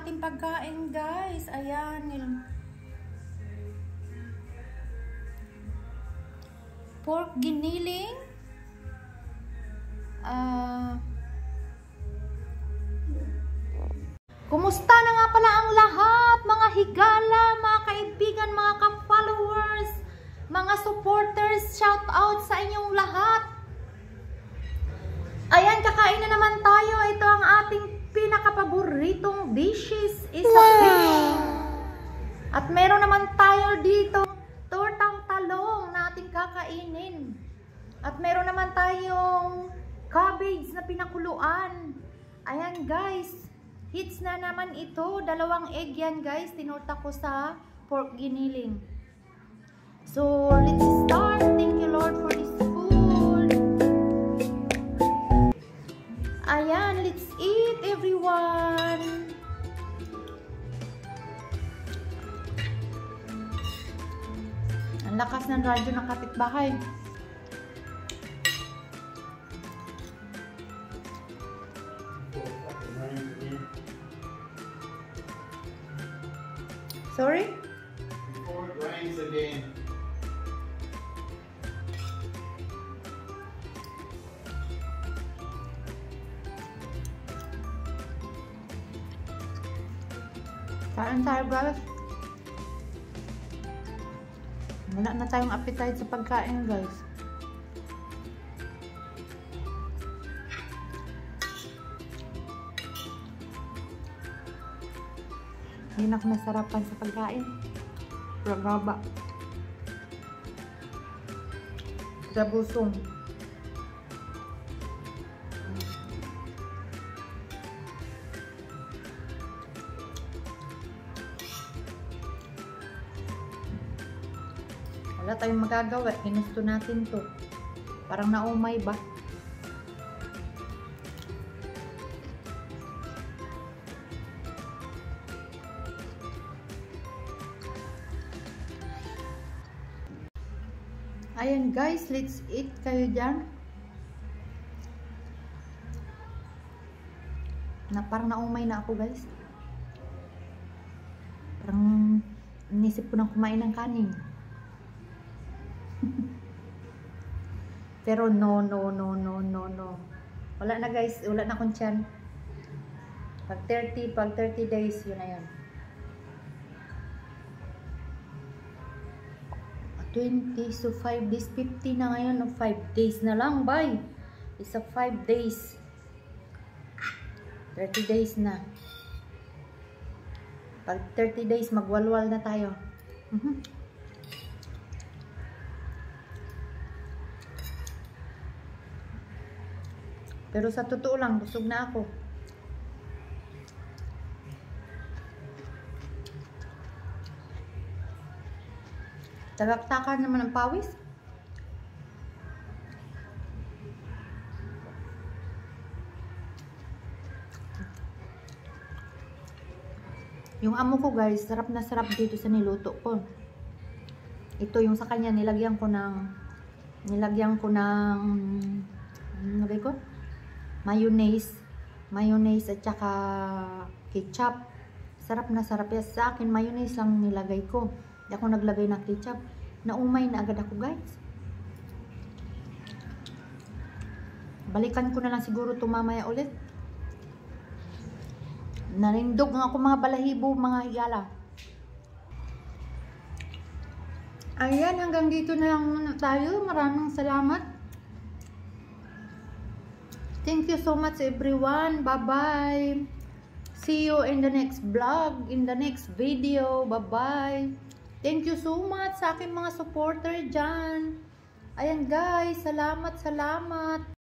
ating pagkain, guys. Ayan. Pork giniling. Kumusta na nga pala ang lahat, mga higala, mga kaibigan, mga ka-followers, mga supporters, shout out sa inyong lahat. Ayan, kakain na naman tayo. Ito ang ating pinakapaboritong dishes, isa fish. At meron naman tayo dito tortang talong na ating kakainin. At meron naman tayong cabbage na pinakuluan. Ayan, guys. Hits na naman ito. 2 egg yan, guys. Tinurta ko sa pork giniling. So, let's start. Thank you, Lord, for this food. Ayan, let's eat, everyone. Ang lakas ng radyo ng kapitbahay. Sorry? Before it rains again. Kain tayo, guys. Wala na tayong appetite sa pagkain, guys. Hindi na ako nasarapan sa pagkain. Ragaba. Gabusong. Wala tayong magagawa. Ginusto natin to. Parang naumay ba? Ayan, guys, let's eat kayo dyan. Parang naumay na ako, guys. Parang inisip ko nang kumain ng kanin. Pero no. Wala na, guys. Wala na akong tiyan. Pag 30 days, yun na yun. 20, so 5 days, 50 na ngayon, 5 days na lang, bye. Isa 5 days. 30 days na. Pag 30 days, magwalwal na tayo. Pero sa totoo lang, busog na ako. Tagaktakan naman ang pawis. Yung amo ko, guys, sarap na sarap dito sa niluto ko. Ito yung sa kanya, nilagyan ko ng ano ko? Mayonnaise at saka ketchup. Sarap na sarap yan. Sa akin, mayonnaise lang nilagay ko. Hindi ako naglagay ng ketchup. Naumay na agad ako, guys. Balikan ko na lang siguro ito mamaya ulit. Narindog nga ako mga balahibo, mga higala. Ayan, hanggang dito na lang muna tayo. Maraming salamat. Thank you so much, everyone. Bye-bye. See you in the next vlog, in the next video. Bye-bye. Thank you so much sa aking mga supporter dyan. Ayan, guys. Salamat.